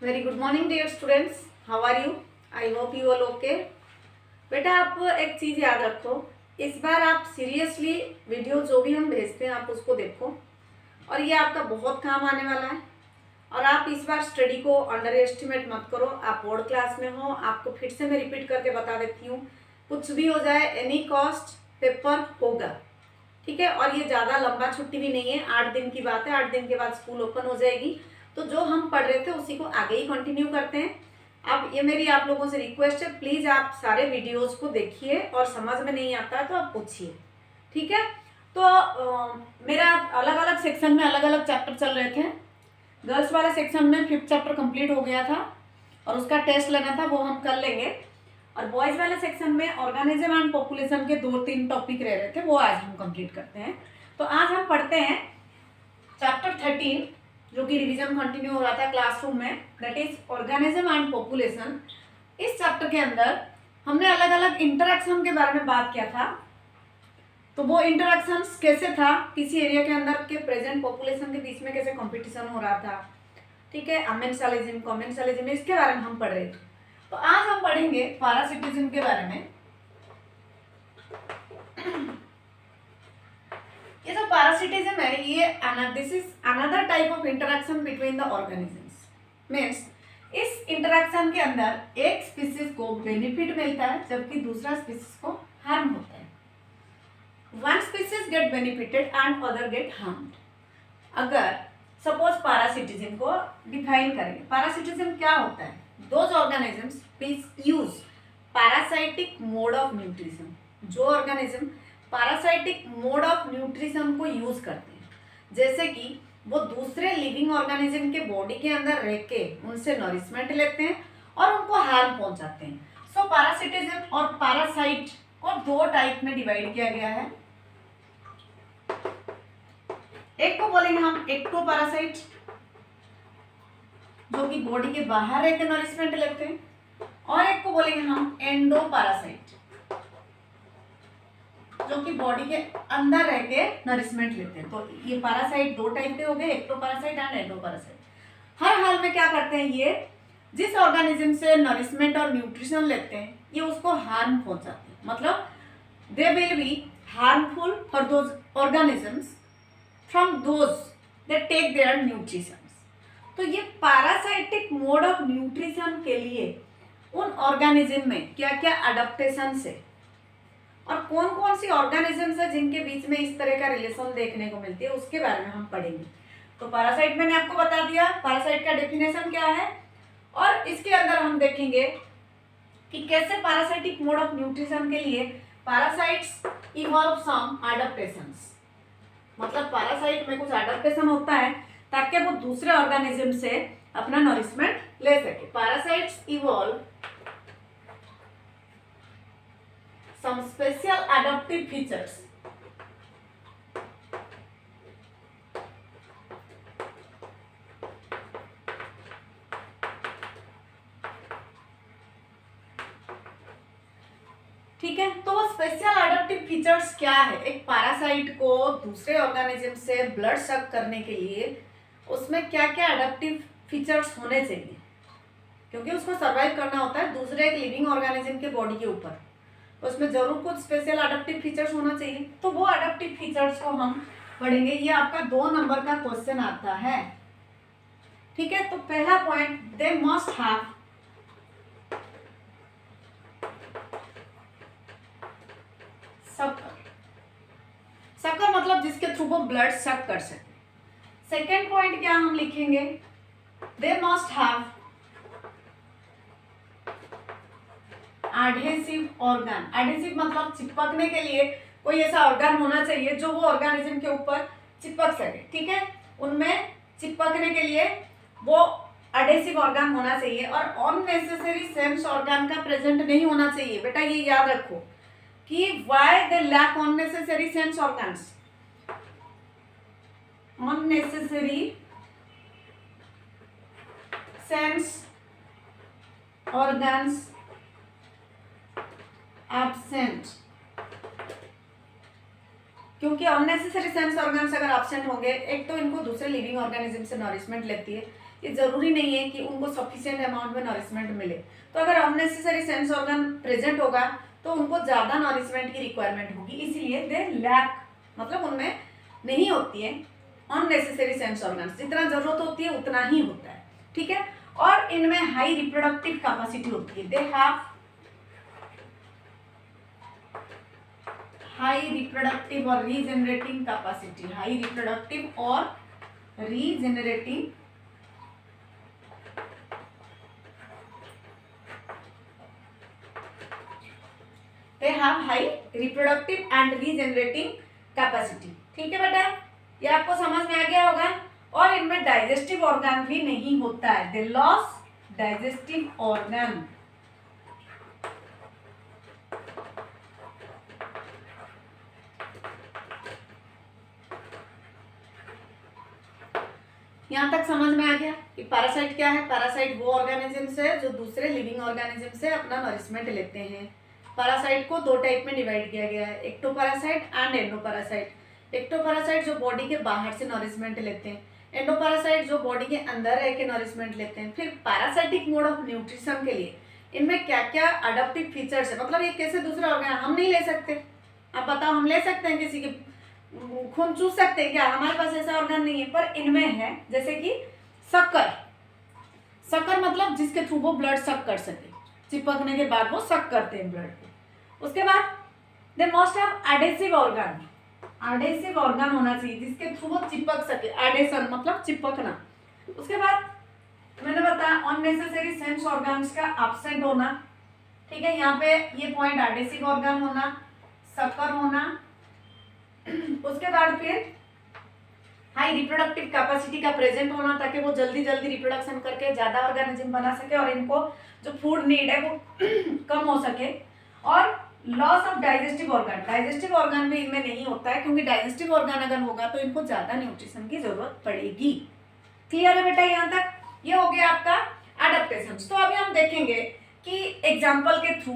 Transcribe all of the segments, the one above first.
Very good morning dear students, how are you? I hope you all okay. बेटा आप एक चीज़ याद रखो, इस बार आप सीरियसली वीडियो जो भी हम भेजते हैं आप उसको देखो और ये आपका बहुत काम आने वाला है। और आप इस बार स्टडी को अंडर एस्टिमेट मत करो। आप बोर्ड क्लास में हो, आपको फिर से मैं रिपीट करके बता देती हूँ, कुछ भी हो जाए एनी कॉस्ट पेपर होगा, ठीक है। और ये ज़्यादा लंबा छुट्टी भी नहीं है, 8 दिन की बात है। 8 दिन के बाद स्कूल ओपन हो जाएगी, तो जो हम पढ़ रहे थे उसी को आगे ही कंटिन्यू करते हैं। अब ये मेरी आप लोगों से रिक्वेस्ट है, प्लीज़ आप सारे वीडियोस को देखिए और समझ में नहीं आता है तो आप पूछिए, ठीक है। तो मेरा अलग अलग सेक्शन में अलग अलग चैप्टर चल रहे थे। गर्ल्स वाले सेक्शन में 5th चैप्टर कंप्लीट हो गया था और उसका टेस्ट लेना था, वो हम कर लेंगे। और बॉयज वाले सेक्शन में ऑर्गेनिज्म एंड पॉपुलेशन के 2-3 टॉपिक रह रहे थे, वो आज हम कंप्लीट करते हैं। तो आज हम पढ़ते हैं चैप्टर 13, जो कि रिवीजन कंटिन्यू हो रहा था क्लासरूम में, that is organism and population. इस चैप्टर के अंदर हमने अलग अलग इंटरेक्शन के बारे में बात किया था। तो वो इंटरेक्शन कैसे था, किसी एरिया के अंदर के प्रेजेंट पॉपुलेशन के बीच में कैसे कंपटीशन हो रहा था, ठीक है। अमेंसालिज्म, कॉमेंसालिज्म, इसके बारे में हम पढ़ रहे थे। तो आज हम पढ़ेंगे पैरासिटिज्म के बारे में। ये जो पैरासिटिज्म है, ये this is another type of interaction between the organisms. Means इस इंटरेक्शन के अंदर एक स्पीसीज को बेनिफिट मिलता है जबकि दूसरा स्पीसीज को हार्म होता है। One species get benefited and other get harmed. अगर सपोज पैरासिटिज्म को डिफाइन करेंगे, पैरासिटिज्म क्या होता है? Those organisms please use parasitic mode of nutrition. जो organism parasitic mode of nutrition को यूज करते हैं, जैसे कि वो दूसरे लिविंग ऑर्गेनिज्म के बॉडी के अंदर रह के उनसे नरिशमेंट लेते हैं और उनको हार्म पहुंचाते हैं। सो पैरासिटिज्म और पैरासाइट को 2 टाइप में डिवाइड किया गया है। एक को बोलेंगे हम एक्टोपैरासाइट, जो कि बॉडी के बाहर रह के नरिशमेंट लेते हैं, और एक को बोलेंगे हम एंडोपैरासाइट, जो कि बॉडी के अंदर रह के नरिशमेंट लेते हैं। तो ये पैरासाइट 2 टाइप के हो गए, एक्टोपैरासाइट एंड एंडोपैरासाइट। हर हाल में क्या करते हैं, ये जिस ऑर्गेनिज्म से नरिशमेंट और न्यूट्रिशन लेते हैं ये उसको हार्म पहुंचाते हैं। मतलब they will be harmful for those organisms from those that take their nutrition. तो ये पैरासाइटिक मोड ऑफ न्यूट्रिशन के लिए उन ऑर्गेनिज्म में क्या क्या अडेप्टेशन है और कौन कौन सी ऑर्गेनिजम्स है जिनके बीच में इस तरह का रिलेशन देखने को मिलती है, उसके बारे में हम पढ़ेंगे। तो पैरासाइट मैंने आपको बता दिया, पैरासाइट का डेफिनेशन क्या है, और इसके अंदर हम देखेंगे कि कैसे पैरासाइटिक मोड ऑफ न्यूट्रिशन के लिए पैरासाइट्स इवॉल्व सम एडेप्टेशंस। मतलब पैरासाइट में कुछ एडेप्टेशन होता है ताकि वो दूसरे ऑर्गेनिज्म से अपना नरिशमेंट ले सके। Parasites evolve some special adaptive features ठीक है। तो वो स्पेशल एडेप्टिव फीचर्स क्या है? एक पैरासाइट को दूसरे ऑर्गेनिज्म से ब्लड सक करने के लिए उसमें क्या क्या एडेप्टिव फीचर्स होने चाहिए, क्योंकि उसको सर्वाइव करना होता है दूसरे एक लिविंग ऑर्गेनिज्म के बॉडी के ऊपर, उसमें जरूर कुछ स्पेशल एडेप्टिव फीचर्स होना चाहिए। तो वो एडेप्टिव फीचर्स को हम पढ़ेंगे। ये आपका 2 नंबर का क्वेश्चन आता है, ठीक है। तो पहला point, they must have sucker. Sucker मतलब जिसके थ्रू वो ब्लड सक कर सके। सेकेंड पॉइंट क्या हम लिखेंगे, they must have adhesive organ. Adhesive मतलब चिपकने के लिए कोई ऐसा ऑर्गन होना चाहिए जो वो ऑर्गेनिज्म के ऊपर चिपक सके, ठीक है। उनमें चिपकने के लिए वो एडहेसिव ऑर्गन होना चाहिए और अननेसेसरी सेंस ऑर्गन का प्रेजेंट नहीं होना चाहिए। बेटा ये याद रखो कि why they lack unnecessary sense organs. Unnecessary sense organs absent क्योंकि अननेसेसरी सेंस ऑर्गन्स अगर एब्सेंट होंगे, एक तो इनको दूसरे लिविंग ऑर्गेनिज्म से नरिशमेंट लेती है, ये जरूरी नहीं है कि उनको सफिशिएंट अमाउंट में नरिशमेंट मिले। तो अगर अननेसेसरी सेंस ऑर्गन प्रेजेंट होगा तो उनको ज़्यादा नरिशमेंट की रिक्वायरमेंट होगी, इसीलिए दे लैक, मतलब उनमें नहीं होती है अननेसेसरी सेंस ऑर्गन्स, जितना जरूरत होती है उतना ही होता है, ठीक है। और इनमें हाई रिप्रोडक्टिव कैपेसिटी होती है, दे हैव हाई रिप्रोडक्टिव और रीजेनरेटिंग कैपेसिटी, हाई रिप्रोडक्टिव और रीजेनरेटिंग they have high reproductive and रीजेनरेटिंग capacity, ठीक है बेटा, ये आपको समझ में आ गया होगा। और इनमें डाइजेस्टिव ऑर्गन भी नहीं होता है, दे लॉस डाइजेस्टिव ऑर्गन। यहां तक समझ में आ गया कि पैरासाइट क्या है। पैरासाइट वो ऑर्गेनिजम्स है जो दूसरे लिविंग ऑर्गेनिज्म से अपना नरिशमेंट लेते हैं। पैरासाइट को दो टाइप में डिवाइड किया गया है, एक्टोपैरासाइट एंड एंडोपैरासाइट। एक्टोपैरासाइट जो बॉडी के बाहर से नरिशमेंट लेते हैं, एंडोपैरासाइट जो बॉडी के अंदर रह के नरिशमेंट लेते हैं। फिर पैरासाइटिक मोड ऑफ न्यूट्रिशन के लिए इनमें क्या क्या अडॉप्टिव फीचर्स है, मतलब ये कैसे दूसरे ऑर्गन हम नहीं ले सकते। आप बताओ, हम ले सकते हैं किसी के खून चूस सकते हैं क्या? हमारे पास ऐसा ऑर्गन नहीं है, पर इनमें है। जैसे कि शक्कर, शक्कर मतलब जिसके थ्रू वो ब्लड सक कर सके, चिपकने के बाद वो सक करते हैं ब्लड को। उसके बाद they must have adhesive organ, adhesive organ होना चाहिए जिसके थ्रू वो चिपक सके, एडेशन मतलब चिपकना। उसके बाद मैंने बताया अननेसेसरी सेंस ऑर्गन्स का एब्सेंट होना, ठीक है। यहाँ पे ये पॉइंट एडेसिव ऑर्गन होना, शक्कर होना। उसके बाद फिर हाई रिप्रोडक्टिव कैपेसिटी का प्रेजेंट होना, ताकि वो जल्दी जल्दी रिप्रोडक्शन करके ज्यादा ऑर्गेनिज्म बना सके और इनको जो फूड नीड है वो कम हो सके। और loss of digestive organ, digestive organ भी इनमें नहीं होता है, क्योंकि डाइजेस्टिव ऑर्गन अगर होगा तो इनको ज्यादा न्यूट्रिशन की जरूरत पड़ेगी। क्लियर है बेटा? यहाँ तक ये हो गया आपका एडेप्टेशन। तो अभी हम देखेंगे कि एग्जाम्पल के थ्रू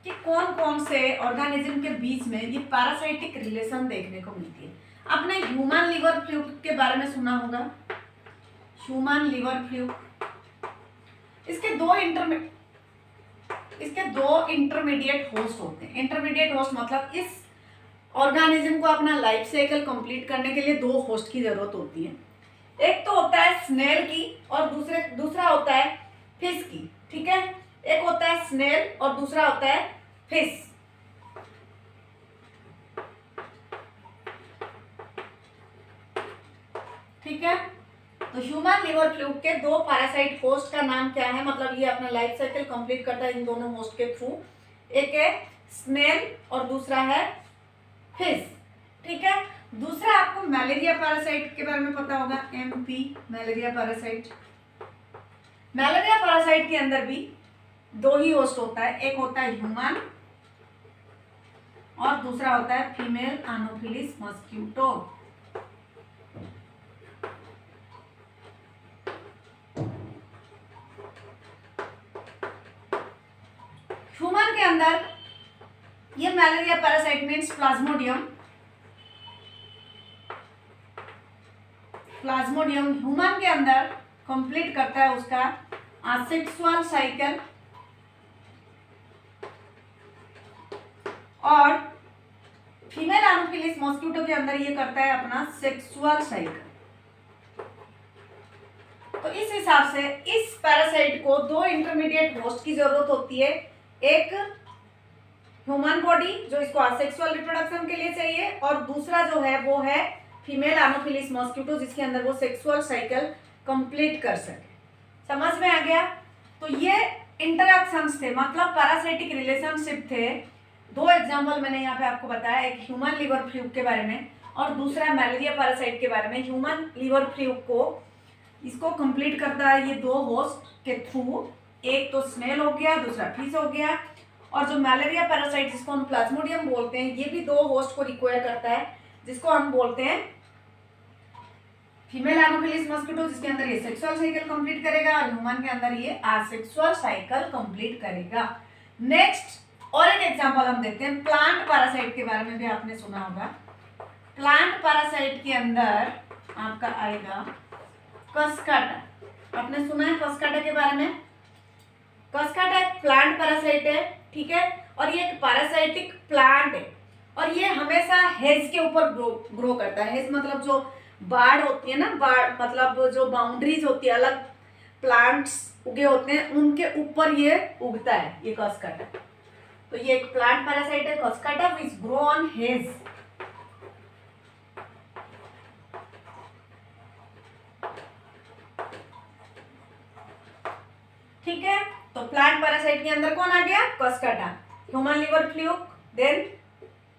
कि कौन कौन से ऑर्गेनिज्म के बीच में ये पैरासाइटिक रिलेशन देखने को मिलती है। आपने ह्यूमन लिवर फ्लूक के बारे में सुना होगा, ह्यूमन लिवर फ्लूक। इसके दो इंटरमीडिएट होस्ट होते हैं। इंटरमीडिएट होस्ट मतलब इस ऑर्गेनिज्म को अपना लाइफ साइकिल कंप्लीट करने के लिए दो होस्ट की जरूरत होती है। एक तो होता है स्नेल की और दूसरा होता है फिश की, ठीक है। एक होता है स्नेल और दूसरा होता है फिश। ठीक है, तो ह्यूमन लिवर फ्लूक के दो पैरासाइट होस्ट का नाम क्या है, मतलब ये अपना लाइफ साइकिल कंप्लीट करता है इन दोनों होस्ट के थ्रू। एक है स्नेल और दूसरा है फिश, ठीक है। दूसरा आपको मलेरिया पैरासाइट के बारे में पता होगा, MP malaria parasite. Malaria parasite के अंदर भी दो ही होस्ट होता है, एक होता है ह्यूमन और दूसरा होता है फीमेल एनोफिलिस मस्क्यूटो। ह्यूमन के अंदर ये malaria parasite means Plasmodium, Plasmodium human के अंदर कंप्लीट करता है उसका असेक्सुअल साइकिल और फीमेल एनोफिलिस मॉस्किटो के अंदर ये करता है अपना सेक्सुअल साइकिल। तो इस हिसाब से इस पैरासाइट को दो इंटरमीडिएट होस्ट की जरूरत होती है, एक ह्यूमन बॉडी जो इसको असेक्सुअल रिप्रोडक्शन के लिए चाहिए और दूसरा जो है वो है फीमेल एनोफिलिस मॉस्किटो जिसके अंदर वो सेक्सुअल साइकिल कंप्लीट कर सके। समझ में आ गया? तो ये इंटरैक्शंस थे, मतलब पैरासाइटिक रिलेशनशिप थे। दो एग्जांपल मैंने यहाँ पे आपको बताया, एक ह्यूमन लिवर फ्लूक के बारे में और दूसरा मलेरिया पैरासाइट के बारे में। ह्यूमन लिवर फ्लूक को इसको कंप्लीट करता है ये दो होस्ट के थ्रू, एक तो स्नेल हो गया दूसरा फिश हो गया। और जो मलेरिया पैरासाइट जिसको हम प्लाज्मोडियम बोलते हैं ये भी दो होस्ट को रिक्वायर करता है, जिसको हम बोलते हैं फीमेल एनोफिलिस मस्किटो जिसके अंदर ये सेक्सुअल साइकिल कंप्लीट करेगा और ह्यूमन के अंदर ये असेक्सुअल साइकिल कंप्लीट करेगा। नेक्स्ट और एक एग्जांपल हम देखते हैं, प्लांट पैरासाइट के बारे में भी आपने सुना होगा। प्लांट पैरासाइट के अंदर आपका आएगा कस्काटा। आपने सुना है कस्काटा के बारे में? कस्काटा एक प्लांट पैरासाइट है, ठीक है, और ये एक पैरासाइटिक प्लांट है और ये हमेशा हेज के ऊपर ग्रो करता है। हेज मतलब जो बाड़ होती है ना, बाड़ मतलब जो बाउंड्रीज होती है, अलग प्लांट्स उगे होते हैं उनके ऊपर ये उगता है, ये कस्काटा। तो ये एक प्लांट पैरासाइट है कस्काटा विच ग्रो ऑन हेज। ठीक है, तो प्लांट पैरासाइट के अंदर कौन आ गया? Cuscuta. Human liver fluke, then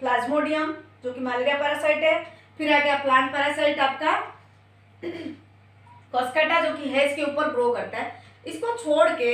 Plasmodium जो कि मलेरिया पैरासाइट है, फिर आ गया प्लांट पैरासाइट आपका कस्काटा जो कि हेज के ऊपर ग्रो करता है। इसको छोड़ के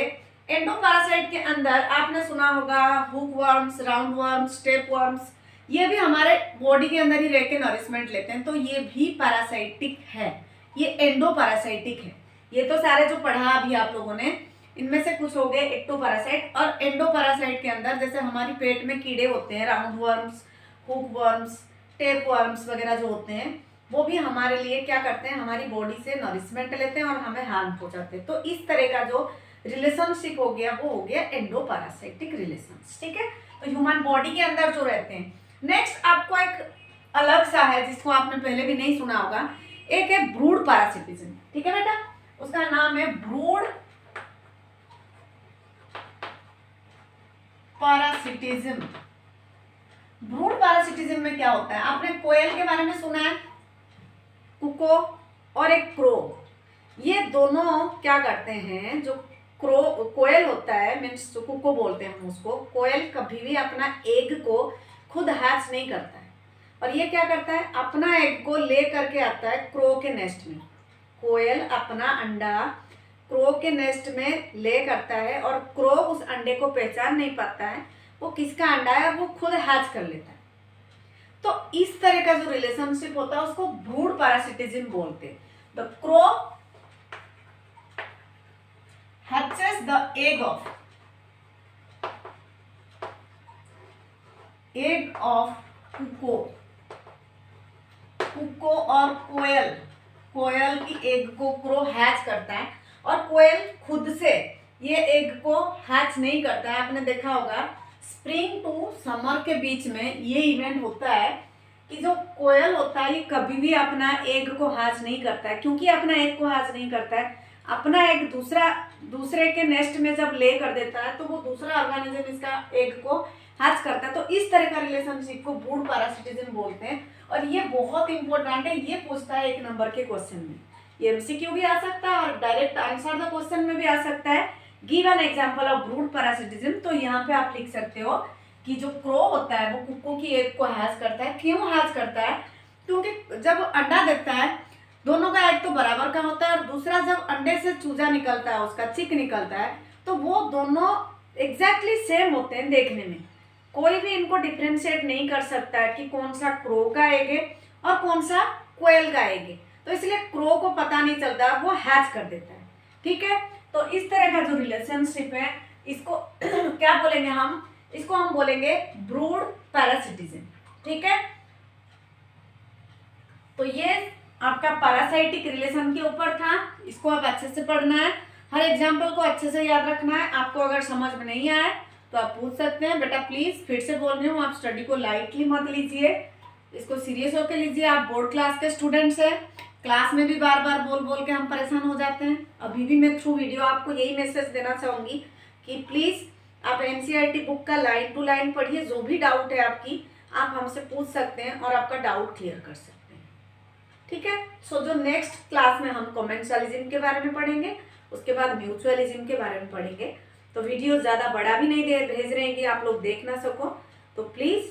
एंडोपैरासाइट के अंदर आपने सुना होगा hook worms, round worms, step worms, ये भी हमारे बॉडी के अंदर ही रह के नरिशमेंट लेते हैं, तो ये भी पैरासाइटिक है, ये एंडोपैरासाइटिक है। ये तो सारे जो पढ़ा अभी आप लोगों ने, इनमें से कुछ हो गए एक्टोपैरासाइट। और एंडोपैरासाइट के अंदर जैसे हमारी पेट में कीड़े होते हैं, round worms, hook worms, tape worms वगैरह जो होते हैं, वो भी हमारे लिए क्या करते हैं, हमारी बॉडी से नरिशमेंट लेते हैं और हमें हार्म पहुंचाते हैं। तो इस तरह का जो रिलेशनशिप हो गया वो हो गया एंडोपैरासाइटिक रिलेशंस। ठीक है, तो ह्यूमन बॉडी के अंदर जो रहते हैं। नेक्स्ट आपको एक अलग सा है जिसको आपने पहले भी नहीं सुना होगा, एक है ब्रूड पैरासिटिज्म। ठीक है बेटा, उसका नाम है ब्रूड पैरासिटिज्म। ब्रूड पैरासिटिज्म में क्या होता है? आपने कोयल के बारे में सुना है, कुको और एक क्रो। ये दोनों क्या करते हैं, जो कोयल होता है मीन्स जो कुको बोलते हैं हम उसको, कोयल कभी भी अपना एग को खुद हैच नहीं करता है और ये क्या करता है, अपना एग को ले करके आता है क्रो के नेस्ट में। कोयल अपना अंडा क्रो के नेस्ट में ले करता है और क्रो उस अंडे को पहचान नहीं पाता है वो किसका अंडा है और वो खुद हैच कर लेता है। तो इस तरह का जो रिलेशनशिप होता है उसको ब्रूड पैरासिटिज्म बोलते हैं। The crow hatches the egg of कुको और कोयल की एग को क्रो हैच करता है और कोयल खुद से ये एग को हैच नहीं करता है। आपने देखा होगा स्प्रिंग टू समर के बीच में ये इवेंट होता है कि जो कोयल होता है ये कभी भी अपना एग को हैच नहीं करता है। क्योंकि अपना एग को हैच नहीं करता है, अपना एग दूसरे के नेस्ट में जब ले कर देता है तो वो दूसरा ऑर्गेनिज्म इसका एग को हैच करता है। तो इस तरह का रिलेशनशिप को ब्रूड पैरासिटिज्म बोलते हैं और ये बहुत इंपॉर्टेंट है। ये पूछता है 1 नंबर के क्वेश्चन में, ये एमसीक्यू भी आ सकता है और डायरेक्ट आंसर द क्वेश्चन में भी आ सकता है। Give an example of brood parasitism. तो यहाँ पे आप लिख सकते हो कि जो क्रो होता है वो कुक्को की एग को हैच करता है। क्यों हैच करता है? क्योंकि जब अंडा देता है दोनों का एग तो बराबर का होता है और दूसरा जब अंडे से चूजा निकलता है, उसका चिक निकलता है, तो वो दोनों एग्जैक्टली सेम होते हैं देखने में। कोई भी इनको डिफ्रेंशिएट नहीं कर सकता है कि कौन सा क्रो का एग है और कौन सा कोयल का एग है। तो इसलिए क्रो को पता नहीं चलता, वो हैच कर देता है। ठीक है, तो इस तरह का जो रिलेशनशिप है इसको क्या बोलेंगे हम? इसको हम बोलेंगे ब्रूड पैरासिटिज्म। ठीक है, तो ये आपका पैरासाइटिक रिलेशन के ऊपर था। इसको आप अच्छे से पढ़ना है, हर एग्जाम्पल को अच्छे से याद रखना है। आपको अगर समझ में नहीं आए तो आप पूछ सकते हैं। बेटा प्लीज फिर से बोल रही हूँ, आप स्टडी को लाइटली मत लीजिए, इसको सीरियस होकर लीजिए। आप बोर्ड क्लास के स्टूडेंट्स हैं, क्लास में भी बार बार बोल बोल के हम परेशान हो जाते हैं। अभी भी मैं थ्रू वीडियो आपको यही मैसेज देना चाहूँगी कि प्लीज़ आप एनसीईआरटी बुक का लाइन टू लाइन पढ़िए। जो भी डाउट है आपकी आप हमसे पूछ सकते हैं और आपका डाउट क्लियर कर सकते हैं। ठीक है, सो जो नेक्स्ट क्लास में हम कॉमेंसुअलिज्म के बारे में पढ़ेंगे, उसके बाद म्यूचुअलिज्म के बारे में पढ़ेंगे। तो वीडियो ज़्यादा बड़ा भी नहीं भेज रहे हैं कि आप लोग देख ना सको, तो प्लीज़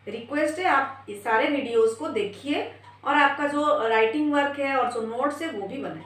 रिक्वेस्ट है आप ये सारे वीडियोज़ को देखिए और आपका जो राइटिंग वर्क है और जो नोट्स है वो भी बनाइए।